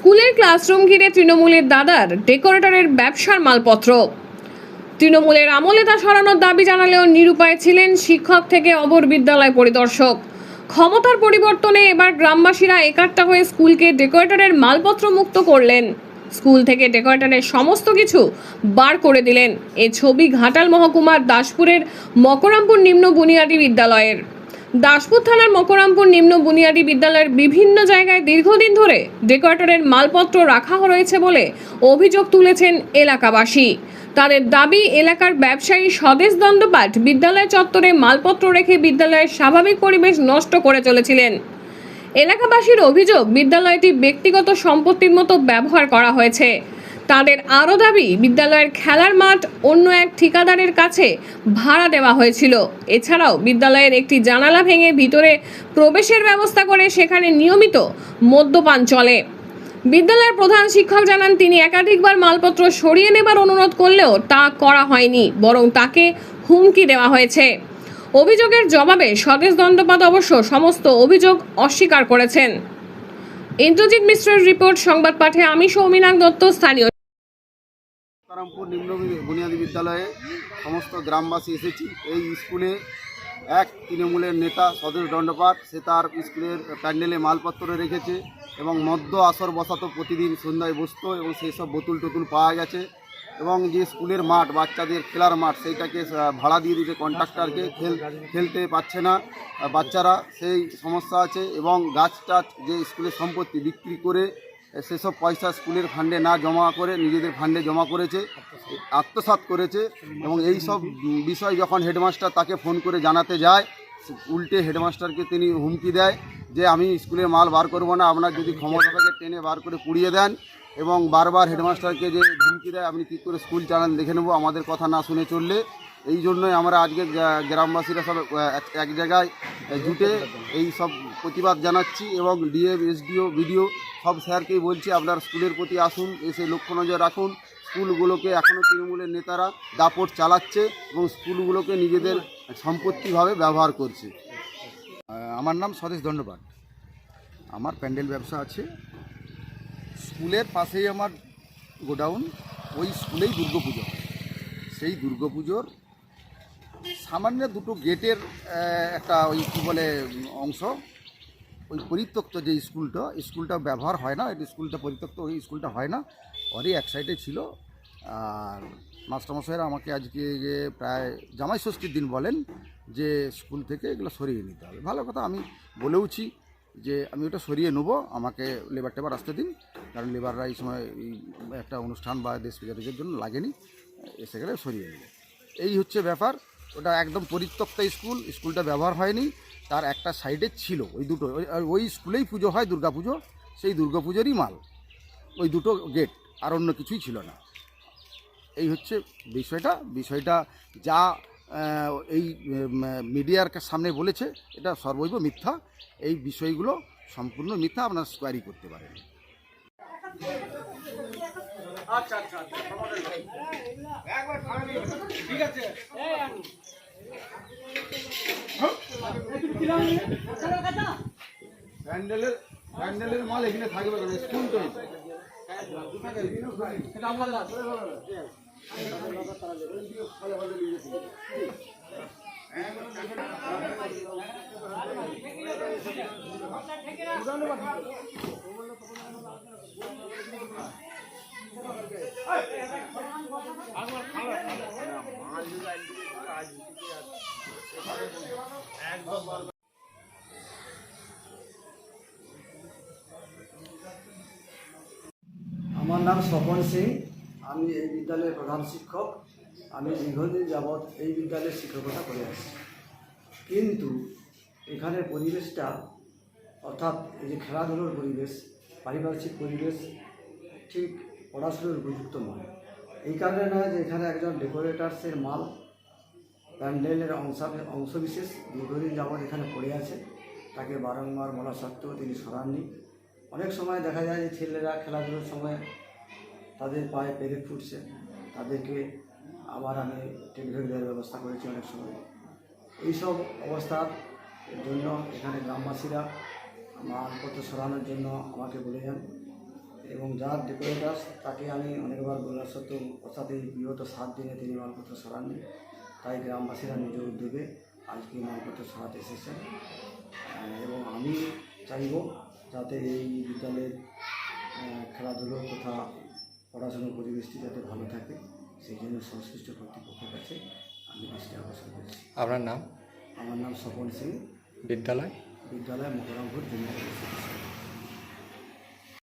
স্কুলের ক্লাসরুম ঘিরে তৃণমূলের দাদার ডেকোরেটরের ব্যবসার মালপত্র। তৃণমূলের আমলে তা সরানোর দাবি জানালেও নিরুপায় ছিলেন শিক্ষক থেকে অবর বিদ্যালয় পরিদর্শক। ক্ষমতার পরিবর্তনে এবার গ্রামবাসীরা একাট্টা হয়ে স্কুলকে ডেকোরেটরের মালপত্র মুক্ত করলেন। স্কুল থেকে ডেকোরেটরের সমস্ত কিছু বার করে দিলেন। এ ছবি ঘাটাল মহকুমার দাসপুরের মকরামপুর নিম্ন বুনিয়াদী বিদ্যালয়ের। দাসপুর থানার মকরামপুর নিম্ন বুনিয়াদী বিদ্যালয়ের বিভিন্ন জায়গায় দীর্ঘদিন ধরে ডেকোরেটরের মালপত্র রাখা রয়েছে বলে অভিযোগ তুলেছেন এলাকাবাসী। তাদের দাবি, এলাকার ব্যবসায়ী স্বদেশ দণ্ডপাঠ বিদ্যালয় চত্বরে মালপত্র রেখে বিদ্যালয়ের স্বাভাবিক পরিবেশ নষ্ট করে চলেছিলেন। এলাকাবাসীর অভিযোগ, বিদ্যালয়টি ব্যক্তিগত সম্পত্তির মতো ব্যবহার করা হয়েছে। তাদের আরও দাবি, বিদ্যালয়ের খেলার মাঠ অন্য এক ঠিকাদারের কাছে ভাড়া দেওয়া হয়েছিল। এছাড়াও বিদ্যালয়ের একটি জানালা ভেঙে ভিতরে প্রবেশের ব্যবস্থা করে সেখানে নিয়মিত মদ্যপান চলে। বিদ্যালয়ের প্রধান শিক্ষক জানান, তিনি একাধিকবার মালপত্র সরিয়ে নেবার অনুরোধ করলেও তা করা হয়নি, বরং তাকে হুমকি দেওয়া হয়েছে। অভিযোগের জবাবে স্বদেশ দণ্ডপাঠ অবশ্য সমস্ত অভিযোগ অস্বীকার করেছেন। ইন্দ্রজিৎ মিশ্রের রিপোর্ট, সংবাদ পাঠে আমি সৌমিনাক দত্ত, স্থানীয়। মকরামপুর নিম্ন বুনিয়াদী বিদ্যালয়ে সমস্ত গ্রামবাসী এসেছি। এই স্কুলে এক তৃণমূলের নেতা স্বদেশ দণ্ডপাঠ, সে তার স্কুলের প্যান্ডেলে মালপত্র রেখেছে এবং মদ্য আসর বসাতো, প্রতিদিন সন্ধ্যায় বসতো এবং সেই সব বোতল টোতুল পাওয়া গেছে। এবং যে স্কুলের মাঠ, বাচ্চাদের খেলার মাঠ, সেইটাকে ভাড়া দিয়ে দিতে কন্ট্রাক্টরকে, খেলতে পারছে না বাচ্চারা, সেই সমস্যা আছে। এবং গাছ টাছ, যে স্কুলের সম্পত্তি বিক্রি করে সেসব পয়সা স্কুলের ফান্ডে না জমা করে নিজেদের ফান্ডে জমা করেছে, আত্মসাৎ করেছে। এবং এই সব বিষয় যখন হেডমাস্টার তাকে ফোন করে জানাতে যায়, উল্টে হেডমাস্টারকে তিনি হুমকি দেয় যে আমি স্কুলের মাল বার করবো না, আপনার যদি ক্ষমতা থাকে টেনে বার করে পুড়িয়ে দেন। এবং বারবার হেডমাস্টারকে যে হুমকি দেয়, আপনি কী করে স্কুল চালান দেখে নেবো আমাদের কথা না শুনে চললে। এই জন্যই আমরা আজকে গ্রামবাসীরা সব এক জায়গায় জুটে এই সব প্রতিবাদ জানাচ্ছি। এবং ডিএম, এসডিও, বিডিও সব স্যারকেই বলছি, আপনার স্কুলের প্রতি আসুন, এসে লক্ষ্য নজর রাখুন। স্কুলগুলোকে এখনও তৃণমূলের নেতারা দাপট চালাচ্ছে এবং স্কুলগুলোকে নিজেদের সম্পত্তিভাবে ব্যবহার করছে। আমার নাম স্বদেশ দণ্ডপাঠ। আমার প্যান্ডেল ব্যবসা আছে। স্কুলের পাশেই আমার গোডাউন। ওই স্কুলেই দুর্গাপুজো হয়। সেই দুর্গাপুজোর সামান্য দুটো গেটের একটা ওই কী বলে অংশ, ওই পরিত্যক্ত যে স্কুলটা ব্যবহার হয় না, এই স্কুলটা পরিত্যক্ত, ওই স্কুলটা হয় না, ওরই এক সাইডে ছিল। আর মাস্টারমশাইরা আমাকে আজকে যে প্রায় জামাই ষষ্ঠীর দিন বলেন যে স্কুল থেকে এগুলো সরিয়ে নিতে হবে। ভালো কথা, আমি বলেওছি যে আমি ওটা সরিয়ে নেবো, আমাকে লেবার টেবার আসতে দিন, কারণ লেবাররা এই সময় এই একটা অনুষ্ঠান বা দেশ বিজয়ের জন্য লাগেনি, এসে গেলে সরিয়ে নেবে। এই হচ্ছে ব্যাপার। ওটা একদম পরিত্যক্ত স্কুলটা ব্যবহার হয়নি। তার একটা সাইডে ছিল ওই দুটো, ওই স্কুলেই পুজো হয়, দুর্গাপুজো, সেই দুর্গাপুজোরই মাল ওই দুটো গেট, আর অন্য কিছুই ছিল না। এই হচ্ছে বিষয়টা যা এই মিডিয়ার সামনে বলেছে, এটা সর্বৈব মিথ্যা। এই বিষয়গুলো সম্পূর্ণ মিথ্যা, আপনারা স্কোয়ারি করতে পারেন। প্যান্ডেলের মাল এখানে থাকবে না, স্কুল তো আমার নাম স্বপন সিং। আমি এই বিদ্যালয়ের প্রধান শিক্ষক। আমি দীর্ঘদিন যাবৎ এই বিদ্যালয়ের শিক্ষকতা করে আসছি। কিন্তু এখানের পরিবেশটা, অর্থাৎ এই যে খেলাধুলোর পরিবেশ, পারিপার্শ্বিক পরিবেশ ঠিক পড়াশোনার উপযুক্ত নয়। এই কারণে নয় যে এখানে একজন ডেকোরেটার্সের মাল, প্যান্ডেলের অংশবিশেষ দীর্ঘদিন যাবৎ এখানে পড়ে আছে। তাকে বারংবার বলা সত্ত্বেও তিনি সরাননি। অনেক সময় দেখা যায় যে ছেলেরা খেলাধুলোর সময় তাদের পায়ে পেরেক ফুটছে, তাদেরকে আবার আমি টেলিফোন দেওয়ার ব্যবস্থা করেছি অনেক সময়। এইসব অবস্থার জন্য এখানে গ্রামবাসীরা মালপত্র সরানোর জন্য আমাকে বলে যান এবং যার ডেকোরেটার তাকে আমি অনেকবার বলার সত্ত্বেও অর্থাৎ এই বিগত 7 দিনে তিনি মালপত্র সরাননি, তাই গ্রামবাসীরা নিজ উদ্যোগে আজকে মালপত্র সরাতে এসেছেন। এবং আমি চাইব যাতে এই বিদ্যালয়ের খেলাধুলো তথা পড়াশোনার পরিবেশটি যাতে ভালো থাকে, সেই জন্য সংশ্লিষ্ট কর্তৃপক্ষের কাছে আমি দৃষ্টি আকর্ষণ করছি। আপনার নাম? আমার নাম স্বপন সিং, বিদ্যালয়? বিদ্যালয় মকরমপুর জুনিয়র হাই স্কুল।